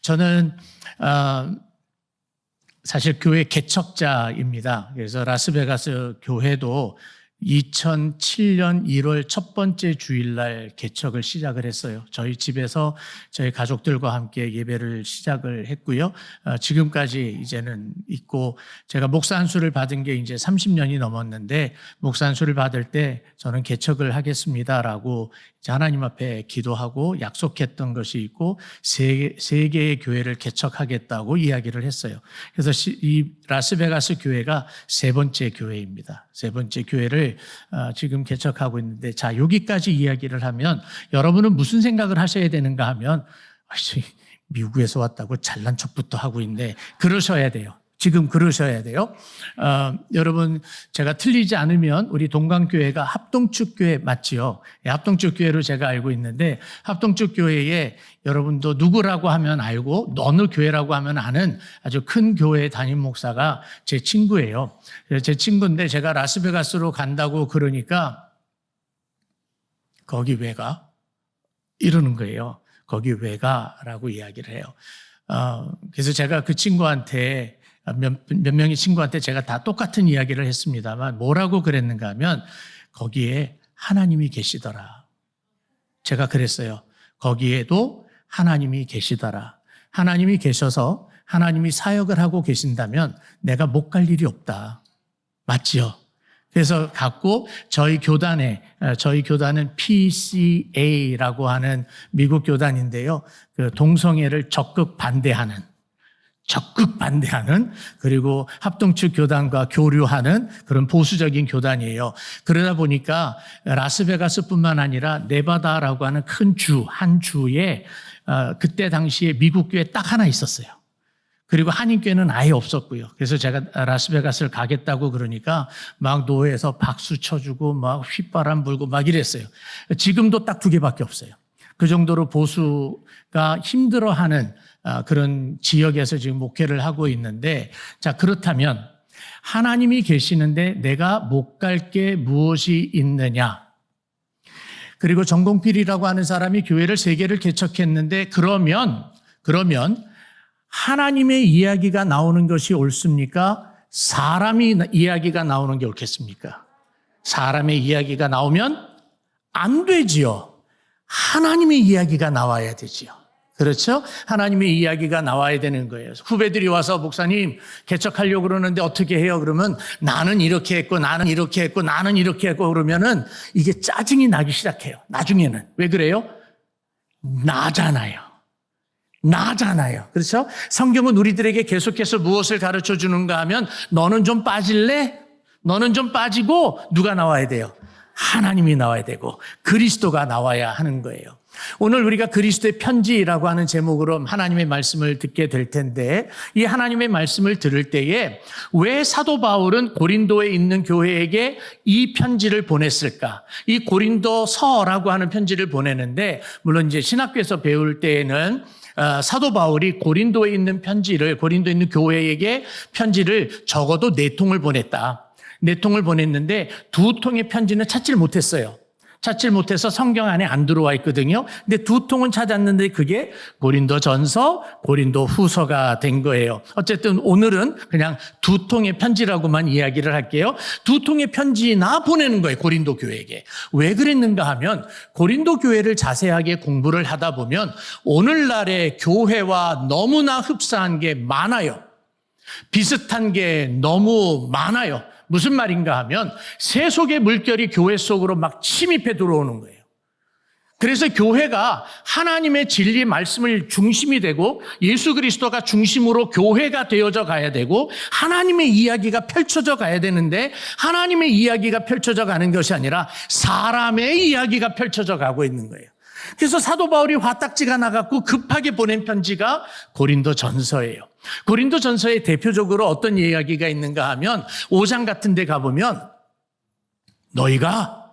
저는 사실 교회 개척자입니다. 그래서 라스베가스 교회도 2007년 1월 첫 번째 주일날 개척을 시작을 했어요. 저희 집에서 저희 가족들과 함께 예배를 시작을 했고요. 지금까지 이제는 있고, 제가 목사 안수를 받은 게 이제 30년이 넘었는데, 목사 안수를 받을 때 저는 개척을 하겠습니다라고 하나님 앞에 기도하고 약속했던 것이 있고, 세 개의 교회를 개척하겠다고 이야기를 했어요. 그래서 이 라스베가스 교회가 세 번째 교회입니다. 세 번째 교회를 지금 개척하고 있는데, 자, 여기까지 이야기를 하면 여러분은 무슨 생각을 하셔야 되는가 하면, 미국에서 왔다고 잘난 척부터 하고 있네. 그러셔야 돼요. 지금 그러셔야 돼요. 여러분, 제가 틀리지 않으면 우리 동강교회가 합동축교회 맞지요? 예, 합동축교회로 제가 알고 있는데, 합동축교회에 여러분도 누구라고 하면 알고 어느 교회라고 하면 아는 아주 큰 교회 담임 목사가 제 친구예요. 제 친구인데, 제가 라스베가스로 간다고 그러니까 거기 왜 가? 이러는 거예요. 거기 왜 가라고 이야기를 해요. 그래서 제가 그 친구한테 몇 명의 친구한테 제가 다 똑같은 이야기를 했습니다만, 뭐라고 그랬는가 하면 거기에 하나님이 계시더라. 제가 그랬어요. 거기에도 하나님이 계시더라. 하나님이 계셔서 하나님이 사역을 하고 계신다면 내가 못 갈 일이 없다. 맞지요? 그래서 갖고 저희 교단은 PCA라고 하는 미국 교단인데요. 그 동성애를 적극 반대하는, 그리고 합동축 교단과 교류하는 그런 보수적인 교단이에요. 그러다 보니까 라스베가스뿐만 아니라 네바다라고 하는 큰 주, 한 주에 그때 당시에 미국 교회 딱 하나 있었어요. 그리고 한인교회는 아예 없었고요. 그래서 제가 라스베가스를 가겠다고 그러니까 막 노회에서 박수 쳐주고 막 휘바람 불고 막 이랬어요. 지금도 딱 2개밖에 없어요. 그 정도로 보수가 힘들어하는 그런 지역에서 지금 목회를 하고 있는데, 자, 그렇다면 하나님이 계시는데 내가 못 갈 게 무엇이 있느냐? 그리고 정공필이라고 하는 사람이 교회를 3개를 개척했는데, 그러면 하나님의 이야기가 나오는 것이 옳습니까? 사람이 이야기가 나오는 게 옳겠습니까? 사람의 이야기가 나오면 안 되지요. 하나님의 이야기가 나와야 되지요. 그렇죠? 하나님의 이야기가 나와야 되는 거예요. 후배들이 와서 목사님 개척하려고 그러는데 어떻게 해요? 그러면 나는 이렇게 했고 나는 이렇게 했고 나는 이렇게 했고 그러면은 이게 짜증이 나기 시작해요. 나중에는. 왜 그래요? 나잖아요. 그렇죠? 성경은 우리들에게 계속해서 무엇을 가르쳐 주는가 하면, 너는 좀 빠질래? 너는 좀 빠지고 누가 나와야 돼요? 하나님이 나와야 되고 그리스도가 나와야 하는 거예요. 오늘 우리가 그리스도의 편지라고 하는 제목으로 하나님의 말씀을 듣게 될 텐데, 이 하나님의 말씀을 들을 때에 왜 사도 바울은 고린도에 있는 교회에게 이 편지를 보냈을까? 이 고린도서라고 하는 편지를 보내는데, 물론 이제 신학교에서 배울 때에는 사도 바울이 고린도에 있는 교회에게 편지를 적어도 4통을 보냈다. 4통을 보냈는데 2통의 편지는 찾질 못했어요. 찾질 못해서 성경 안에 안 들어와 있거든요. 근데 2통은 찾았는데 그게 고린도전서, 고린도후서가 된 거예요. 어쨌든 오늘은 그냥 2통의 편지라고만 이야기를 할게요. 2통의 편지나 보내는 거예요, 고린도 교회에게. 왜 그랬는가 하면, 고린도 교회를 자세하게 공부를 하다 보면 오늘날의 교회와 너무나 흡사한 게 많아요. 비슷한 게 너무 많아요. 무슨 말인가 하면, 세속의 물결이 교회 속으로 막 침입해 들어오는 거예요. 그래서 교회가 하나님의 진리 말씀을 중심이 되고 예수 그리스도가 중심으로 교회가 되어져 가야 되고 하나님의 이야기가 펼쳐져 가야 되는데, 하나님의 이야기가 펼쳐져 가는 것이 아니라 사람의 이야기가 펼쳐져 가고 있는 거예요. 그래서 사도 바울이 화딱지가 나갖고 급하게 보낸 편지가 고린도전서예요. 고린도전서에 대표적으로 어떤 이야기가 있는가 하면, 5장 같은 데 가보면 너희가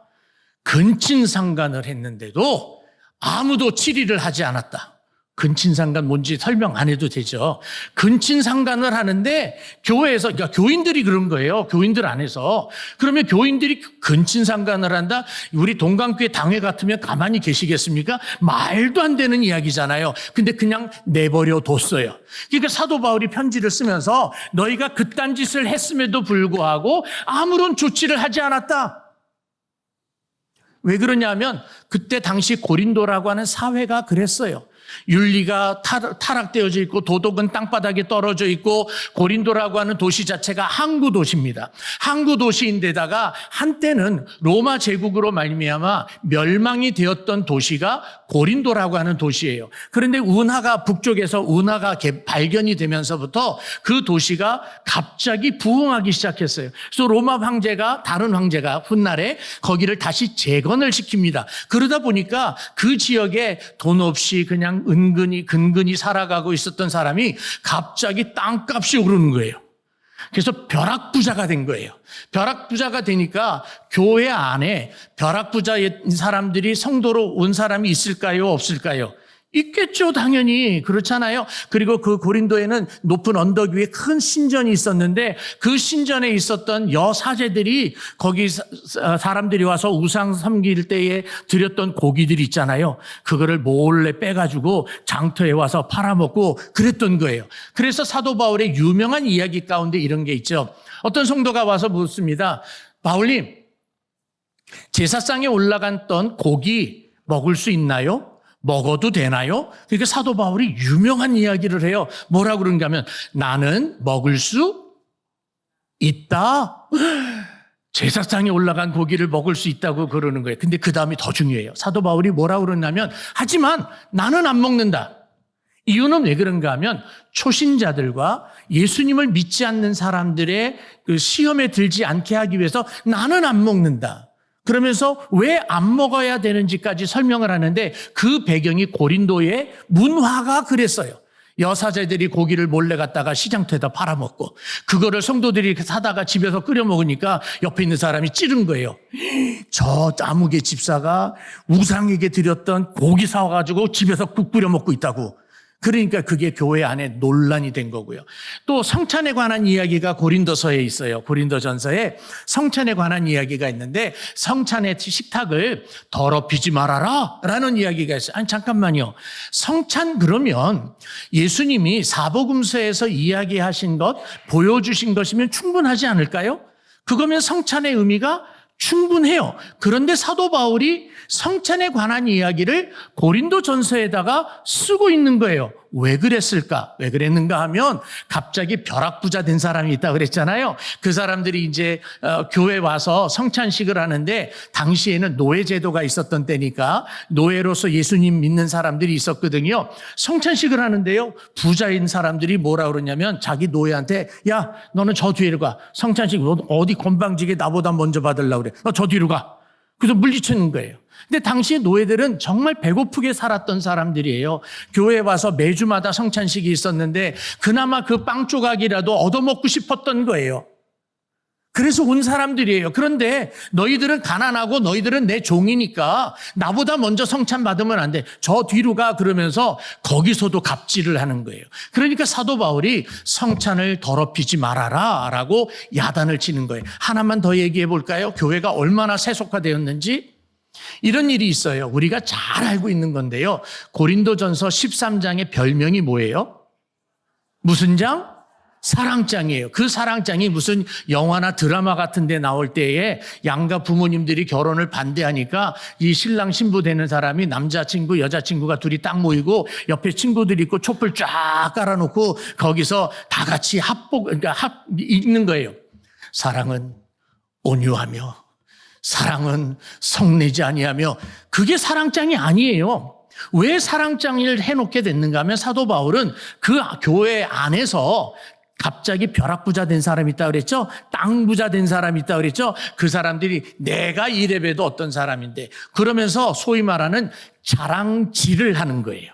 근친상간을 했는데도 아무도 질의를 하지 않았다. 근친상간 뭔지 설명 안 해도 되죠. 근친상간을 하는데 교회에서, 그러니까 교인들이 그런 거예요. 교인들 안에서. 그러면 교인들이 근친상간을 한다? 우리 동강교회 당회 같으면 가만히 계시겠습니까? 말도 안 되는 이야기잖아요. 근데 그냥 내버려 뒀어요. 그러니까 사도 바울이 편지를 쓰면서 너희가 그딴 짓을 했음에도 불구하고 아무런 조치를 하지 않았다. 왜 그러냐면 그때 당시 고린도라고 하는 사회가 그랬어요. 윤리가 타락되어져 있고 도덕은 땅바닥에 떨어져 있고 고린도라고 하는 도시 자체가 항구 도시입니다. 항구 도시인데다가 한때는 로마 제국으로 말미암아 멸망이 되었던 도시가 고린도라고 하는 도시예요. 그런데 운하가 북쪽에서 운하가 발견이 되면서부터 그 도시가 갑자기 부흥하기 시작했어요. 그래서 로마 황제가 다른 황제가 훗날에 거기를 다시 재건을 시킵니다. 그러다 보니까 그 지역에 돈 없이 그냥 근근히 살아가고 있었던 사람이 갑자기 땅값이 오르는 거예요. 그래서 벼락부자가 된 거예요. 벼락부자가 되니까 교회 안에 벼락부자인 사람들이 성도로 온 사람이 있을까요? 없을까요? 있겠죠, 당연히. 그렇잖아요. 그리고 그 고린도에는 높은 언덕 위에 큰 신전이 있었는데 그 신전에 있었던 여사제들이 거기 사람들이 와서 우상 섬길 때에 드렸던 고기들 있잖아요. 그거를 몰래 빼가지고 장터에 와서 팔아먹고 그랬던 거예요. 그래서 사도 바울의 유명한 이야기 가운데 이런 게 있죠. 어떤 성도가 와서 묻습니다. 바울님, 제사상에 올라갔던 고기 먹을 수 있나요? 먹어도 되나요? 그러니까 사도 바울이 유명한 이야기를 해요. 뭐라고 그런가 하면 나는 먹을 수 있다. 제사상에 올라간 고기를 먹을 수 있다고 그러는 거예요. 근데 그 다음이 더 중요해요. 사도 바울이 뭐라고 그러냐면 하지만 나는 안 먹는다. 이유는 왜 그런가 하면 초신자들과 예수님을 믿지 않는 사람들의 그 시험에 들지 않게 하기 위해서 나는 안 먹는다. 그러면서 왜 안 먹어야 되는지까지 설명을 하는데 그 배경이 고린도의 문화가 그랬어요. 여사제들이 고기를 몰래 갖다가 시장터에다 팔아먹고 그거를 성도들이 사다가 집에서 끓여 먹으니까 옆에 있는 사람이 찌른 거예요. 저 아무개 집사가 우상에게 드렸던 고기 사와가지고 집에서 국 끓여 먹고 있다고. 그러니까 그게 교회 안에 논란이 된 거고요. 또 성찬에 관한 이야기가 고린도서에 있어요. 고린도전서에 성찬에 관한 이야기가 있는데 성찬의 식탁을 더럽히지 말아라 라는 이야기가 있어요. 아니 잠깐만요. 성찬 그러면 예수님이 사복음서에서 이야기하신 것 보여주신 것이면 충분하지 않을까요? 그거면 성찬의 의미가 충분해요. 그런데 사도 바울이 성찬에 관한 이야기를 고린도 전서에다가 쓰고 있는 거예요. 왜 그랬을까? 왜 그랬는가 하면 갑자기 벼락부자 된 사람이 있다 그랬잖아요. 그 사람들이 이제 교회 와서 성찬식을 하는데 당시에는 노예제도가 있었던 때니까 노예로서 예수님 믿는 사람들이 있었거든요. 성찬식을 하는데요. 부자인 사람들이 뭐라 그러냐면 자기 노예한테 야 너는 저 뒤로 가. 성찬식 어디 건방지게 나보다 먼저 받으려고 그래. 너 저 뒤로 가. 그래서 물리치는 거예요. 근데 당시 노예들은 정말 배고프게 살았던 사람들이에요. 교회에 와서 매주마다 성찬식이 있었는데 그나마 그 빵 조각이라도 얻어먹고 싶었던 거예요. 그래서 온 사람들이에요. 그런데 너희들은 가난하고 너희들은 내 종이니까 나보다 먼저 성찬 받으면 안 돼. 저 뒤로 가 그러면서 거기서도 갑질을 하는 거예요. 그러니까 사도 바울이 성찬을 더럽히지 말아라 라고 야단을 치는 거예요. 하나만 더 얘기해 볼까요? 교회가 얼마나 세속화되었는지. 이런 일이 있어요. 우리가 잘 알고 있는 건데요. 고린도전서 13장의 별명이 뭐예요? 무슨 장? 사랑장이에요. 그 사랑장이 무슨 영화나 드라마 같은 데 나올 때에 양가 부모님들이 결혼을 반대하니까 이 신랑 신부 되는 사람이 남자친구 여자친구가 둘이 딱 모이고 옆에 친구들이 있고 촛불 쫙 깔아놓고 거기서 다 같이 읽는 거예요. 사랑은 온유하며 사랑은 성내지 아니하며. 그게 사랑장이 아니에요. 왜 사랑장을 해놓게 됐는가 하면 사도 바울은 그 교회 안에서 갑자기 벼락부자 된 사람이 있다 그랬죠? 땅부자 된 사람이 있다 그랬죠? 그 사람들이 내가 이래봬도 어떤 사람인데 그러면서 소위 말하는 자랑질을 하는 거예요.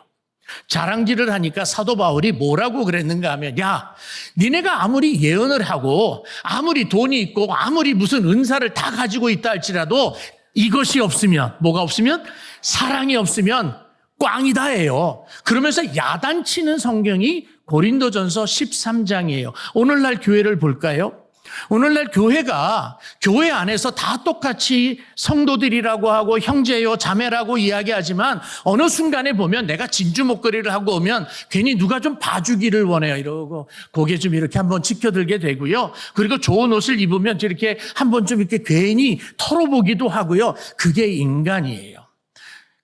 자랑질을 하니까 사도 바울이 뭐라고 그랬는가 하면 야 니네가 아무리 예언을 하고 아무리 돈이 있고 아무리 무슨 은사를 다 가지고 있다 할지라도 이것이 없으면 뭐가 없으면 사랑이 없으면 꽝이다예요. 그러면서 야단치는 성경이 고린도전서 13장이에요. 오늘날 교회를 볼까요? 오늘날 교회가 교회 안에서 다 똑같이 성도들이라고 하고 형제요 자매라고 이야기하지만 어느 순간에 보면 내가 진주 목걸이를 하고 오면 괜히 누가 좀 봐주기를 원해요. 이러고 고개 좀 이렇게 한번 치켜들게 되고요. 그리고 좋은 옷을 입으면 이렇게 한번 좀 이렇게 괜히 털어보기도 하고요. 그게 인간이에요.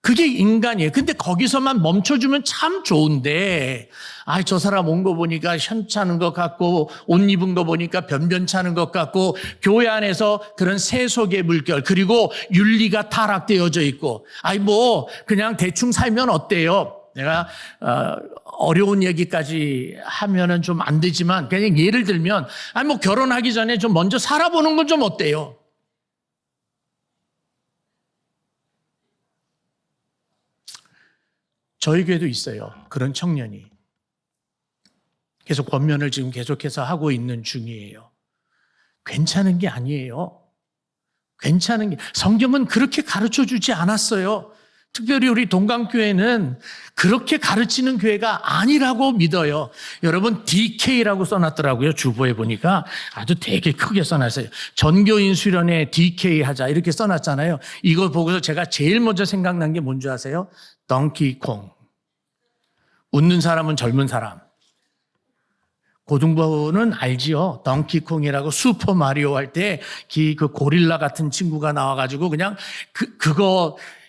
그게 인간이에요. 근데 거기서만 멈춰주면 참 좋은데, 저 사람 온 거 보니까 현찮은 것 같고, 옷 입은 거 보니까 변변찮은 것 같고, 교회 안에서 그런 세속의 물결, 그리고 윤리가 타락되어져 있고, 그냥 대충 살면 어때요? 내가, 어려운 얘기까지 하면은 좀 안 되지만, 그냥 예를 들면, 결혼하기 전에 좀 먼저 살아보는 건 좀 어때요? 저희 교회도 있어요. 그런 청년이. 계속 권면을 지금 계속해서 하고 있는 중이에요. 괜찮은 게 아니에요. 성경은 그렇게 가르쳐 주지 않았어요. 특별히 우리 동강교회는 그렇게 가르치는 교회가 아니라고 믿어요. 여러분 DK라고 써놨더라고요. 주보에 보니까 아주 되게 크게 써놨어요. 전교인 수련회 DK 하자 이렇게 써놨잖아요. 이거 보고서 제가 제일 먼저 생각난 게 뭔지 아세요? 덩키콩. 웃는 사람은 젊은 사람. 고등부는 알지요. 덩키콩이라고 슈퍼 마리오 할 때 그 고릴라 같은 친구가 나와가지고 그냥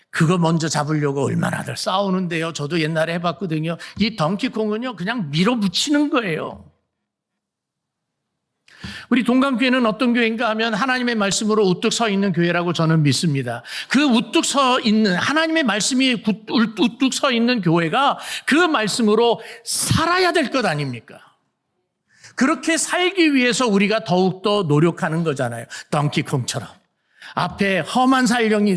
그거 먼저 잡으려고 얼마나들 싸우는데요. 저도 옛날에 해봤거든요. 이 덩키콩은요 그냥 밀어붙이는 거예요. 우리 동강교회는 어떤 교회인가 하면 하나님의 말씀으로 우뚝 서 있는 교회라고 저는 믿습니다. 그 우뚝 서 있는 하나님의 말씀이 우뚝 서 있는 교회가 그 말씀으로 살아야 될 것 아닙니까? 그렇게 살기 위해서 우리가 더욱더 노력하는 거잖아요. 덩키콩처럼. 앞에 험한 산령이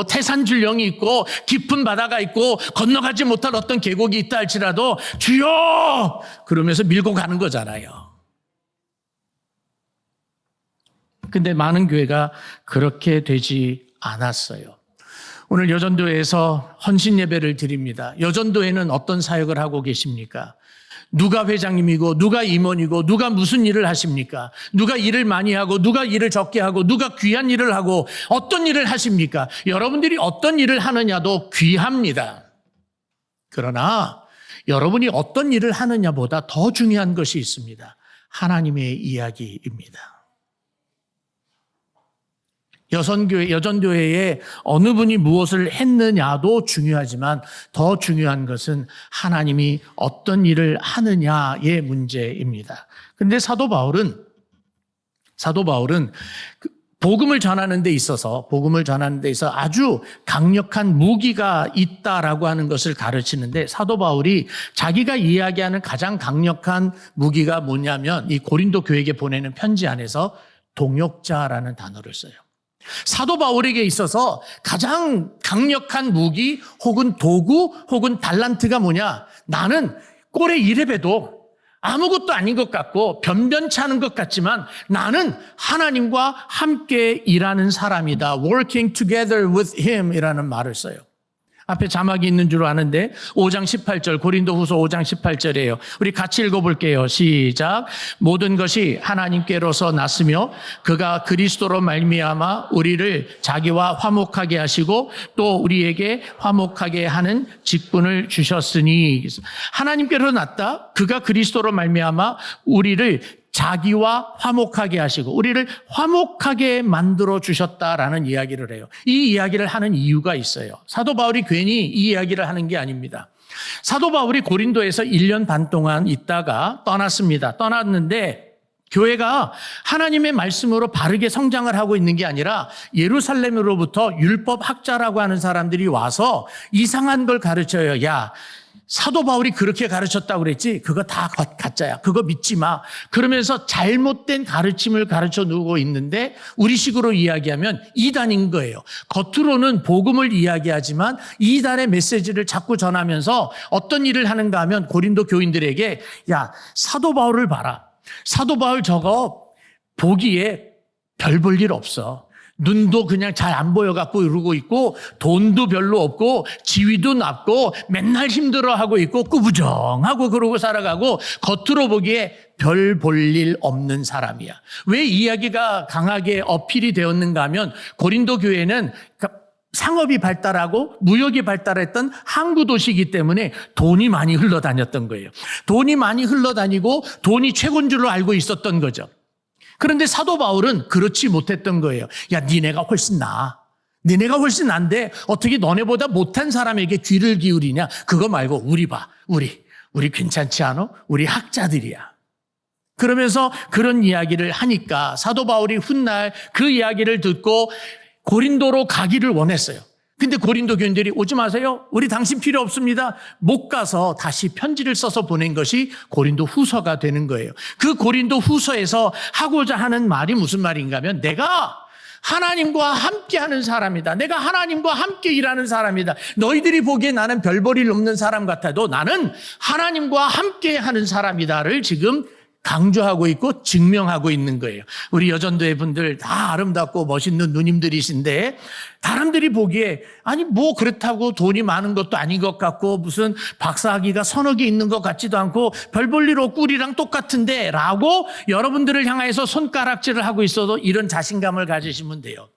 태산줄령이 있고 깊은 바다가 있고 건너가지 못할 어떤 계곡이 있다 할지라도 주여! 그러면서 밀고 가는 거잖아요. 근데 많은 교회가 그렇게 되지 않았어요. 오늘 여전도에서 헌신 예배를 드립니다. 여전도에는 어떤 사역을 하고 계십니까? 누가 회장님이고 누가 임원이고 누가 무슨 일을 하십니까? 누가 일을 많이 하고 누가 일을 적게 하고 누가 귀한 일을 하고 어떤 일을 하십니까? 여러분들이 어떤 일을 하느냐도 귀합니다. 그러나 여러분이 어떤 일을 하느냐보다 더 중요한 것이 있습니다. 하나님의 이야기입니다. 여전교회에 어느 분이 무엇을 했느냐도 중요하지만 더 중요한 것은 하나님이 어떤 일을 하느냐의 문제입니다. 그런데 사도 바울은 복음을 전하는 데 있어서 아주 강력한 무기가 있다라고 하는 것을 가르치는데 사도 바울이 자기가 이야기하는 가장 강력한 무기가 뭐냐면 이 고린도 교회에게 보내는 편지 안에서 동역자라는 단어를 써요. 사도 바울에게 있어서 가장 강력한 무기 혹은 도구 혹은 달란트가 뭐냐? 나는 꼴에 이래봬도 아무것도 아닌 것 같고 변변치 않은 것 같지만 나는 하나님과 함께 일하는 사람이다. Working together with him 이라는 말을 써요. 앞에 자막이 있는 줄 아는데 5장 18절 고린도후서 5장 18절이에요. 우리 같이 읽어볼게요. 시작. 모든 것이 하나님께로서 났으며 그가 그리스도로 말미암아 우리를 자기와 화목하게 하시고 또 우리에게 화목하게 하는 직분을 주셨으니 하나님께로 났다. 그가 그리스도로 말미암아 우리를 자기와 화목하게 하시고 우리를 화목하게 만들어 주셨다라는 이야기를 해요. 이 이야기를 하는 이유가 있어요. 사도 바울이 괜히 이 이야기를 하는 게 아닙니다. 사도 바울이 고린도에서 1년 반 동안 있다가 떠났습니다. 떠났는데 교회가 하나님의 말씀으로 바르게 성장을 하고 있는 게 아니라 예루살렘으로부터 율법학자라고 하는 사람들이 와서 이상한 걸 가르쳐요. 야, 사도 바울이 그렇게 가르쳤다고 그랬지? 그거 다 가짜야. 그거 믿지 마. 그러면서 잘못된 가르침을 가르쳐 누고 있는데 우리식으로 이야기하면 이단인 거예요. 겉으로는 복음을 이야기하지만 이단의 메시지를 자꾸 전하면서 어떤 일을 하는가 하면 고린도 교인들에게 야, 사도 바울을 봐라. 사도 바울 저거 보기에 별 볼 일 없어. 눈도 그냥 잘 안 보여갖고 이러고 있고 돈도 별로 없고 지위도 낮고 맨날 힘들어하고 있고 꾸부정하고 그러고 살아가고 겉으로 보기에 별 볼 일 없는 사람이야. 왜 이야기가 강하게 어필이 되었는가 하면 고린도 교회는 상업이 발달하고 무역이 발달했던 항구 도시이기 때문에 돈이 많이 흘러다녔던 거예요. 돈이 많이 흘러다니고 돈이 최고인 줄로 알고 있었던 거죠. 그런데 사도 바울은 그렇지 못했던 거예요. 야, 니네가 훨씬 나아. 니네가 훨씬 난데 어떻게 너네보다 못한 사람에게 귀를 기울이냐? 그거 말고 우리 봐. 우리 괜찮지 않아? 우리 학자들이야. 그러면서 그런 이야기를 하니까 사도 바울이 훗날 그 이야기를 듣고 고린도로 가기를 원했어요. 근데 고린도 교인들이 오지 마세요. 우리 당신 필요 없습니다. 못 가서 다시 편지를 써서 보낸 것이 고린도 후서가 되는 거예요. 그 고린도 후서에서 하고자 하는 말이 무슨 말인가 하면 내가 하나님과 함께 하는 사람이다. 내가 하나님과 함께 일하는 사람이다. 너희들이 보기에 나는 별 볼 일 없는 사람 같아도 나는 하나님과 함께 하는 사람이다를 지금 강조하고 있고 증명하고 있는 거예요. 우리 여전도의 분들 다 아름답고 멋있는 누님들이신데 사람들이 보기에 아니 뭐 그렇다고 돈이 많은 것도 아닌 것 같고 무슨 박사학위가 서너 개 있는 것 같지도 않고 별 볼 일 없고 우리랑 똑같은데 라고 여러분들을 향해서 손가락질을 하고 있어도 이런 자신감을 가지시면 돼요.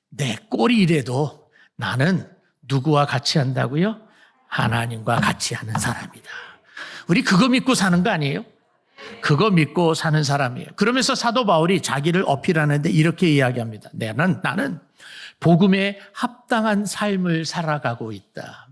내 꼴이 이래도 나는 누구와 같이 한다고요? 하나님과 같이 하는 사람이다. 우리 그거 믿고 사는 거 아니에요? 그거 믿고 사는 사람이에요. 그러면서 사도 바울이 자기를 어필하는데 이렇게 이야기합니다. 나는 복음에 합당한 삶을 살아가고 있다.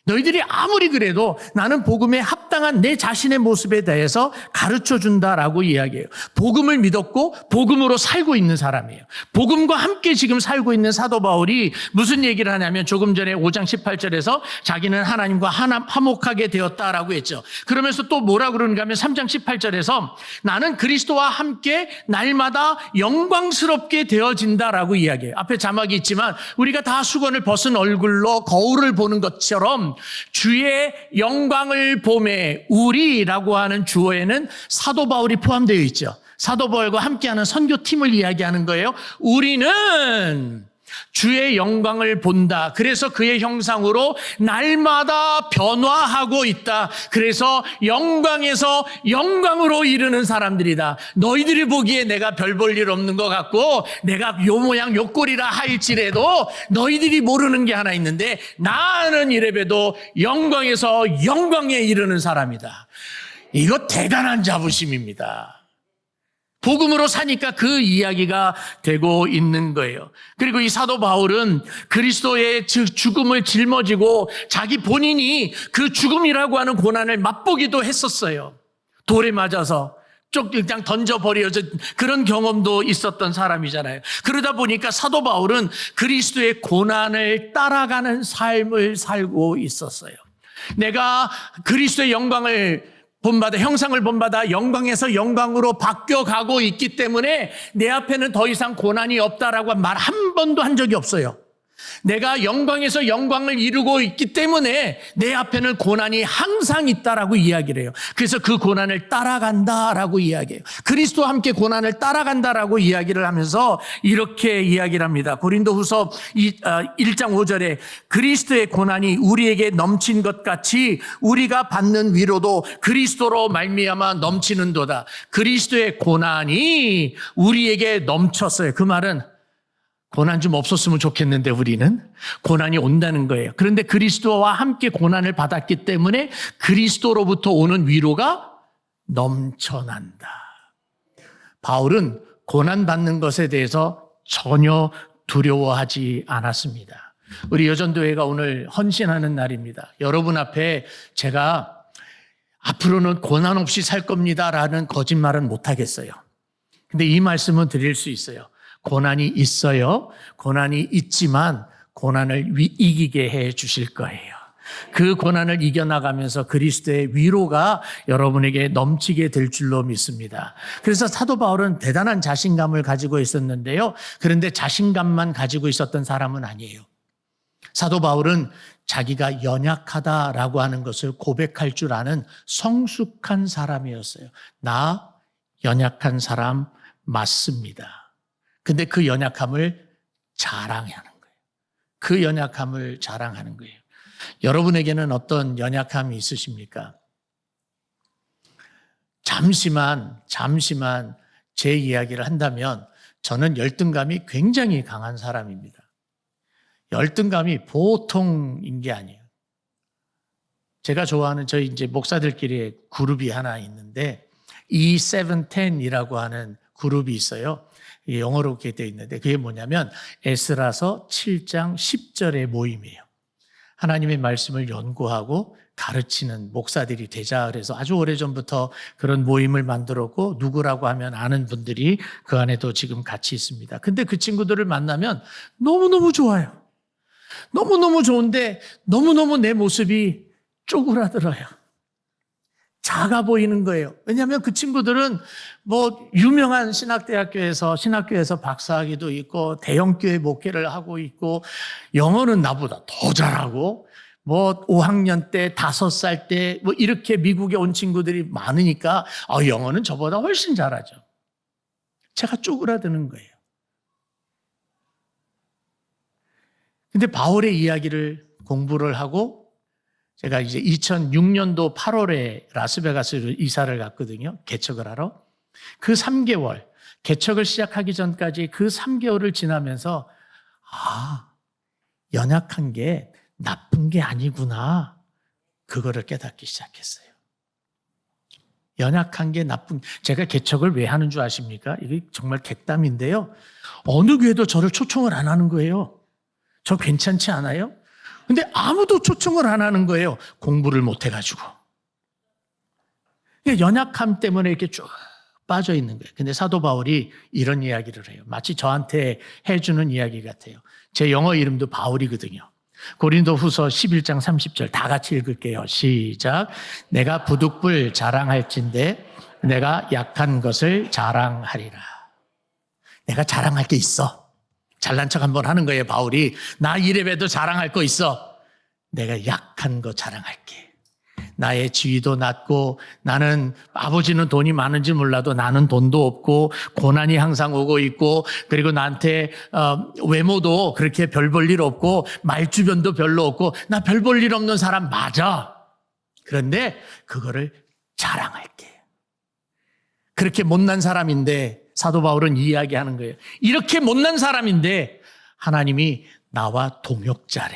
너희들이 아무리 그래도 나는 복음에 합당한 내 자신의 모습에 대해서 가르쳐 준다라고 이야기해요. 복음을 믿었고 복음으로 살고 있는 사람이에요. 복음과 함께 지금 살고 있는 사도 바울이 무슨 얘기를 하냐면 조금 전에 5장 18절에서 자기는 하나님과 화목하게 되었다라고 했죠. 그러면서 또 뭐라 그러는가 하면 3장 18절에서 나는 그리스도와 함께 날마다 영광스럽게 되어진다라고 이야기해요. 앞에 자막이 있지만 우리가 다 수건을 벗은 얼굴로 거울을 보는 것처럼 주의 영광을 보매 우리라고 하는 주어에는 사도 바울이 포함되어 있죠. 사도 바울과 함께하는 선교팀을 이야기하는 거예요. 우리는 주의 영광을 본다. 그래서 그의 형상으로 날마다 변화하고 있다. 그래서 영광에서 영광으로 이르는 사람들이다. 너희들이 보기에 내가 별 볼 일 없는 것 같고 내가 요 모양 요 꼴이라 할지라도 너희들이 모르는 게 하나 있는데 나는 이래봬도 영광에서 영광에 이르는 사람이다. 이거 대단한 자부심입니다. 복음으로 사니까 그 이야기가 되고 있는 거예요. 그리고 이 사도 바울은 그리스도의 죽음을 짊어지고 자기 본인이 그 죽음이라고 하는 고난을 맛보기도 했었어요. 돌에 맞아서 그냥 던져버려져 그런 경험도 있었던 사람이잖아요. 그러다 보니까 사도 바울은 그리스도의 고난을 따라가는 삶을 살고 있었어요. 내가 그리스도의 영광을 본받아 형상을 본받아 영광에서 영광으로 바뀌어가고 있기 때문에 내 앞에는 더 이상 고난이 없다라고 말 한 번도 한 적이 없어요. 내가 영광에서 영광을 이루고 있기 때문에 내 앞에는 고난이 항상 있다라고 이야기를 해요. 그래서 그 고난을 따라간다라고 이야기해요. 그리스도와 함께 고난을 따라간다라고 이야기를 하면서 이렇게 이야기를 합니다. 고린도후서 1장 5절에 그리스도의 고난이 우리에게 넘친 것 같이 우리가 받는 위로도 그리스도로 말미암아 넘치는도다. 그리스도의 고난이 우리에게 넘쳤어요. 그 말은 고난 좀 없었으면 좋겠는데 우리는 고난이 온다는 거예요. 그런데 그리스도와 함께 고난을 받았기 때문에 그리스도로부터 오는 위로가 넘쳐난다. 바울은 고난받는 것에 대해서 전혀 두려워하지 않았습니다. 우리 여전도회가 오늘 헌신하는 날입니다. 여러분 앞에 제가 앞으로는 고난 없이 살 겁니다라는 거짓말은 못하겠어요. 근데 이 말씀은 드릴 수 있어요. 고난이 있어요. 고난이 있지만 고난을 이기게 해 주실 거예요. 그 고난을 이겨나가면서 그리스도의 위로가 여러분에게 넘치게 될 줄로 믿습니다. 그래서 사도 바울은 대단한 자신감을 가지고 있었는데요. 그런데 자신감만 가지고 있었던 사람은 아니에요. 사도 바울은 자기가 연약하다라고 하는 것을 고백할 줄 아는 성숙한 사람이었어요. 나 연약한 사람 맞습니다. 근데 그 연약함을 자랑하는 거예요. 그 연약함을 자랑하는 거예요. 여러분에게는 어떤 연약함이 있으십니까? 잠시만 제 이야기를 한다면 저는 열등감이 굉장히 강한 사람입니다. 열등감이 보통인 게 아니에요. 제가 좋아하는 저희 이제 목사들끼리의 그룹이 하나 있는데 E710이라고 하는 그룹이 있어요. 영어로 이렇게 되어 있는데 그게 뭐냐면 에스라서 7장 10절의 모임이에요. 하나님의 말씀을 연구하고 가르치는 목사들이 되자 그래서 아주 오래전부터 그런 모임을 만들었고 누구라고 하면 아는 분들이 그 안에도 지금 같이 있습니다. 근데 그 친구들을 만나면 너무너무 좋아요. 너무너무 좋은데 너무너무 내 모습이 쪼그라들어요. 작아 보이는 거예요. 왜냐하면 그 친구들은 뭐 유명한 신학교에서 박사학위도 있고 대형교회 목회를 하고 있고 영어는 나보다 더 잘하고 뭐 5학년 때 5살 때 뭐 이렇게 미국에 온 친구들이 많으니까 영어는 저보다 훨씬 잘하죠. 제가 쪼그라드는 거예요. 근데 바울의 이야기를 공부를 하고 제가 이제 2006년도 8월에 라스베가스로 이사를 갔거든요. 개척을 하러. 그 3개월, 개척을 시작하기 전까지 그 3개월을 지나면서 연약한 게 나쁜 게 아니구나. 그거를 깨닫기 시작했어요. 연약한 게 제가 개척을 왜 하는 줄 아십니까? 이게 정말 객담인데요. 어느 교회도 저를 초청을 안 하는 거예요. 저 괜찮지 않아요? 근데 아무도 초청을 안 하는 거예요. 공부를 못 해가지고. 연약함 때문에 이렇게 쭉 빠져 있는 거예요. 근데 사도 바울이 이런 이야기를 해요. 마치 저한테 해주는 이야기 같아요. 제 영어 이름도 바울이거든요. 고린도 후서 11장 30절 다 같이 읽을게요. 시작. 내가 부득불 자랑할진대 내가 약한 것을 자랑하리라. 내가 자랑할 게 있어. 잘난 척 한번 하는 거예요, 바울이. 나 이래봬도 자랑할 거 있어. 내가 약한 거 자랑할게. 나의 지위도 낮고 나는 아버지는 돈이 많은지 몰라도 나는 돈도 없고 고난이 항상 오고 있고 그리고 나한테 외모도 그렇게 별 볼 일 없고 말주변도 별로 없고 나 별 볼 일 없는 사람 맞아. 그런데 그거를 자랑할게. 그렇게 못난 사람인데 사도 바울은 이야기하는 거예요. 이렇게 못난 사람인데 하나님이 나와 동역자래.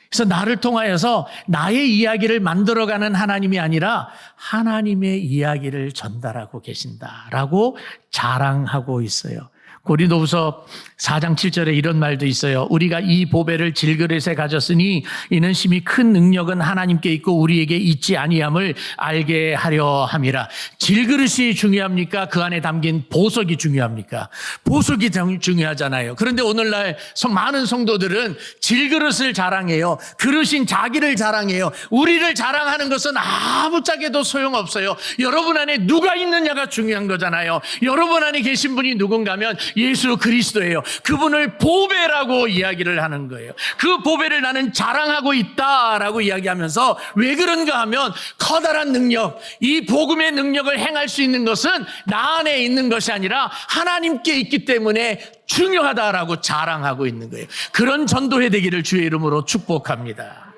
그래서 나를 통하여서 나의 이야기를 만들어가는 하나님이 아니라 하나님의 이야기를 전달하고 계신다라고 자랑하고 있어요. 고린도후서 4장 7절에 이런 말도 있어요. 우리가 이 보배를 질그릇에 가졌으니 이는 심히 큰 능력은 하나님께 있고 우리에게 있지 아니함을 알게 하려 함이라. 질그릇이 중요합니까? 그 안에 담긴 보석이 중요합니까? 보석이 중요하잖아요. 그런데 오늘날 많은 성도들은 질그릇을 자랑해요. 그릇인 자기를 자랑해요. 우리를 자랑하는 것은 아무짝에도 소용없어요. 여러분 안에 누가 있느냐가 중요한 거잖아요. 여러분 안에 계신 분이 누군가 하면 예수 그리스도예요. 그분을 보배라고 이야기를 하는 거예요. 그 보배를 나는 자랑하고 있다라고 이야기하면서 왜 그런가 하면 커다란 능력, 이 복음의 능력을 행할 수 있는 것은 나 안에 있는 것이 아니라 하나님께 있기 때문에 중요하다라고 자랑하고 있는 거예요. 그런 전도회 되기를 주의 이름으로 축복합니다.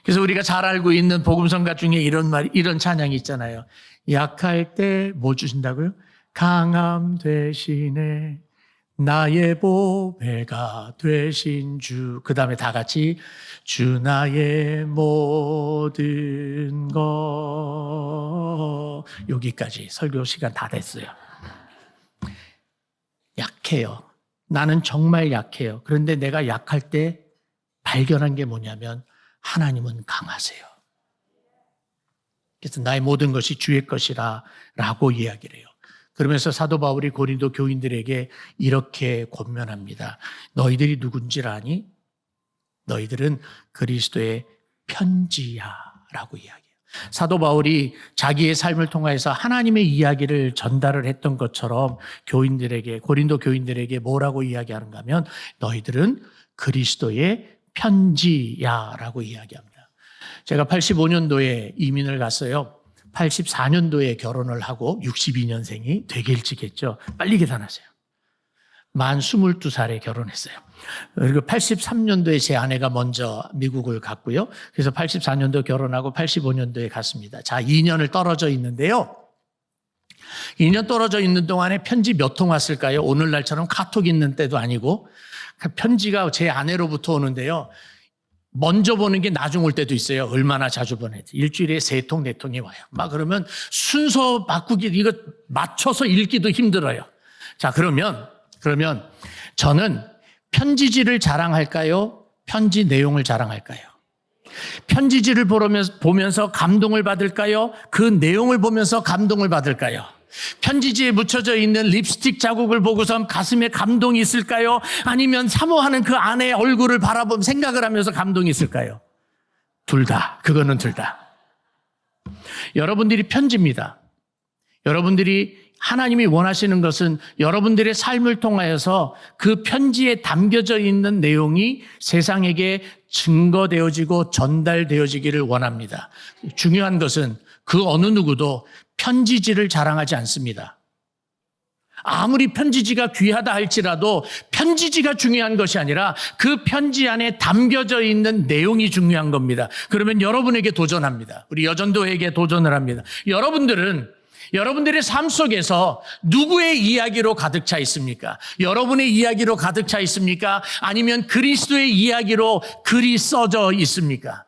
그래서 우리가 잘 알고 있는 복음성가 중에 이런 찬양이 있잖아요. 약할 때 뭐 주신다고요? 강함 되시네 나의 보배가 되신 주. 그 다음에 다 같이 주 나의 모든 것. 여기까지 설교 시간 다 됐어요. 약해요. 나는 정말 약해요. 그런데 내가 약할 때 발견한 게 뭐냐면 하나님은 강하세요. 그래서 나의 모든 것이 주의 것이라 라고 이야기를 해요. 그러면서 사도 바울이 고린도 교인들에게 이렇게 권면합니다. 너희들이 누군지 아니? 너희들은 그리스도의 편지야 라고 이야기해요. 사도 바울이 자기의 삶을 통해서 하나님의 이야기를 전달을 했던 것처럼 고린도 교인들에게 뭐라고 이야기하는가 하면 너희들은 그리스도의 편지야 라고 이야기합니다. 제가 85년도에 이민을 갔어요. 84년도에 결혼을 하고 62년생이 되게 일찍 했죠. 빨리 계산하세요. 만 22살에 결혼했어요. 그리고 83년도에 제 아내가 먼저 미국을 갔고요. 그래서 84년도 결혼하고 85년도에 갔습니다. 자, 2년을 떨어져 있는데요. 2년 떨어져 있는 동안에 편지 몇 통 왔을까요? 오늘날처럼 카톡 있는 때도 아니고 편지가 제 아내로부터 오는데요. 먼저 보는 게 나중 올 때도 있어요. 얼마나 자주 보내지. 일주일에 3통, 4통이 와요. 막 그러면 순서 바꾸기, 이거 맞춰서 읽기도 힘들어요. 자, 그러면 저는 편지지를 자랑할까요? 편지 내용을 자랑할까요? 편지지를 보면서 감동을 받을까요? 그 내용을 보면서 감동을 받을까요? 편지지에 묻혀져 있는 립스틱 자국을 보고서 가슴에 감동이 있을까요? 아니면 사모하는 그 아내의 얼굴을 바라보며 생각을 하면서 감동이 있을까요? 둘 다. 그거는 둘 다. 여러분들이 편지입니다. 여러분들이 하나님이 원하시는 것은 여러분들의 삶을 통하여서 그 편지에 담겨져 있는 내용이 세상에게 증거되어지고 전달되어지기를 원합니다. 중요한 것은 그 어느 누구도 편지지를 자랑하지 않습니다. 아무리 편지지가 귀하다 할지라도 편지지가 중요한 것이 아니라 그 편지 안에 담겨져 있는 내용이 중요한 겁니다. 그러면 여러분에게 도전합니다. 우리 여전도에게 도전을 합니다. 여러분들의 삶 속에서 누구의 이야기로 가득 차 있습니까? 여러분의 이야기로 가득 차 있습니까? 아니면 그리스도의 이야기로 글이 써져 있습니까?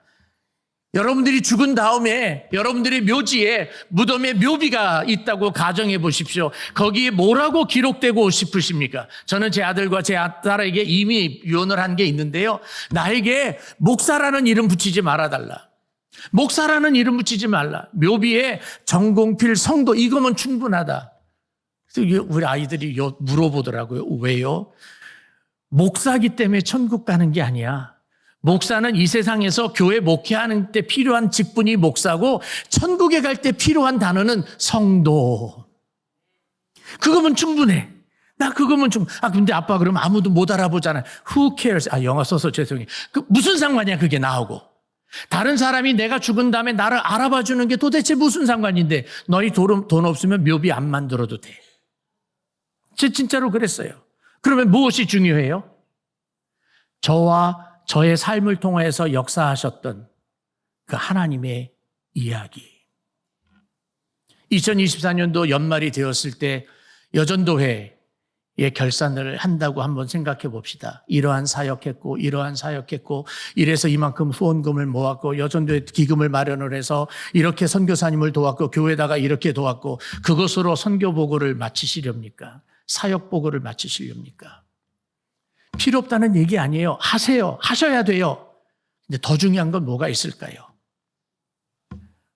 여러분들이 죽은 다음에 여러분들의 묘지에 무덤에 묘비가 있다고 가정해 보십시오. 거기에 뭐라고 기록되고 싶으십니까? 저는 제 아들과 제 딸에게 이미 유언을 한 게 있는데요. 나에게 목사라는 이름 붙이지 말아달라. 목사라는 이름 붙이지 말라. 묘비에 정공필 성도 이거면 충분하다. 그래서 우리 아이들이 물어보더라고요. 왜요? 목사기 때문에 천국 가는 게 아니야. 목사는 이 세상에서 교회 목회하는 때 필요한 직분이 목사고 천국에 갈 때 필요한 단어는 성도. 그거면 충분해. 나 그거면 근데 아빠 그러면 아무도 못 알아보잖아. Who cares? 영어 써서 죄송해요. 무슨 상관이야 그게 나하고. 다른 사람이 내가 죽은 다음에 나를 알아봐 주는 게 도대체 무슨 상관인데 너희 돈 없으면 묘비 안 만들어도 돼. 진짜로 그랬어요. 그러면 무엇이 중요해요? 저와 저의 삶을 통해서 역사하셨던 그 하나님의 이야기. 2024년도 연말이 되었을 때 여전도회의 결산을 한다고 한번 생각해 봅시다. 이러한 사역했고 이래서 이만큼 후원금을 모았고 여전도회 기금을 마련을 해서 이렇게 선교사님을 도왔고 교회다가 이렇게 도왔고 그것으로 선교 보고를 마치시렵니까? 사역 보고를 마치시렵니까? 필요 없다는 얘기 아니에요. 하세요. 하셔야 돼요. 근데 더 중요한 건 뭐가 있을까요?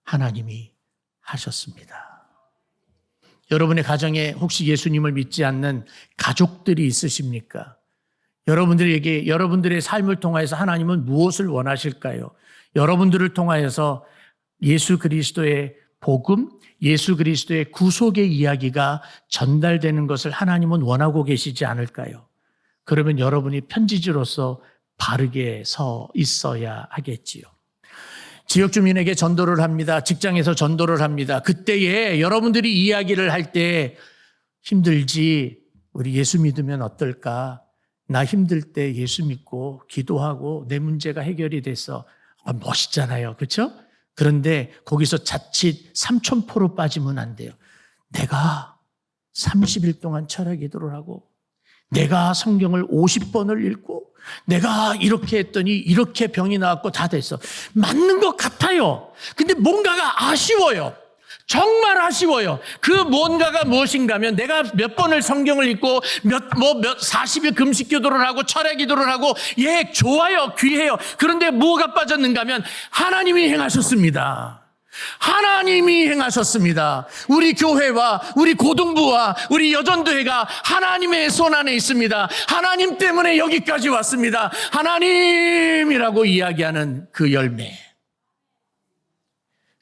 하나님이 하셨습니다. 여러분의 가정에 혹시 예수님을 믿지 않는 가족들이 있으십니까? 여러분들의 삶을 통해서 하나님은 무엇을 원하실까요? 여러분들을 통하여서 예수 그리스도의 복음, 예수 그리스도의 구속의 이야기가 전달되는 것을 하나님은 원하고 계시지 않을까요? 그러면 여러분이 편지지로서 바르게 서 있어야 하겠지요. 지역 주민에게 전도를 합니다. 직장에서 전도를 합니다. 그때에 여러분들이 이야기를 할 때 힘들지, 우리 예수 믿으면 어떨까? 나 힘들 때 예수 믿고 기도하고 내 문제가 해결이 됐어. 멋있잖아요. 그렇죠? 그런데 거기서 자칫 삼천포로 빠지면 안 돼요. 내가 30일 동안 철학 기도를 하고 내가 성경을 50번을 읽고 내가 이렇게 했더니 이렇게 병이 나왔고 다 됐어. 맞는 것 같아요. 근데 뭔가가 아쉬워요. 정말 아쉬워요. 그 뭔가가 무엇인가 하면 내가 몇 번을 성경을 읽고 40일 금식 기도를 하고 철야 기도를 하고 좋아요. 귀해요. 그런데 뭐가 빠졌는가 하면 하나님이 행하셨습니다. 하나님이 행하셨습니다. 우리 교회와 우리 고등부와 우리 여전도회가 하나님의 손 안에 있습니다. 하나님 때문에 여기까지 왔습니다. 하나님이라고 이야기하는 그 열매.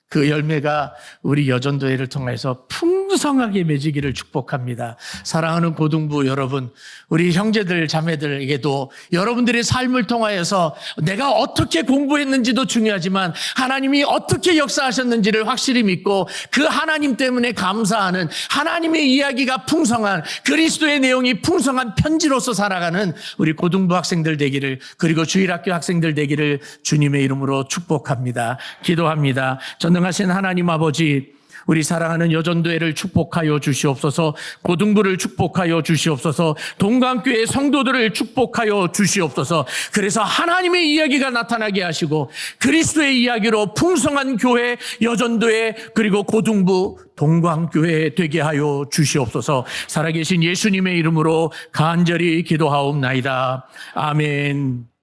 그 열매가 우리 여전도회를 통해서 풍성히 풍성하게 맺으기를 축복합니다. 사랑하는 고등부 여러분, 우리 형제들 자매들에게도 여러분들의 삶을 통하여서 내가 어떻게 공부했는지도 중요하지만 하나님이 어떻게 역사하셨는지를 확실히 믿고 그 하나님 때문에 감사하는 하나님의 이야기가 풍성한 그리스도의 내용이 풍성한 편지로서 살아가는 우리 고등부 학생들 되기를, 그리고 주일학교 학생들 되기를 주님의 이름으로 축복합니다. 기도합니다. 전능하신 하나님 아버지, 우리 사랑하는 여전도회를 축복하여 주시옵소서. 고등부를 축복하여 주시옵소서. 동강교회 성도들을 축복하여 주시옵소서. 그래서 하나님의 이야기가 나타나게 하시고 그리스도의 이야기로 풍성한 교회, 여전도회, 그리고 고등부, 동광교회 되게 하여 주시옵소서. 살아계신 예수님의 이름으로 간절히 기도하옵나이다. 아멘.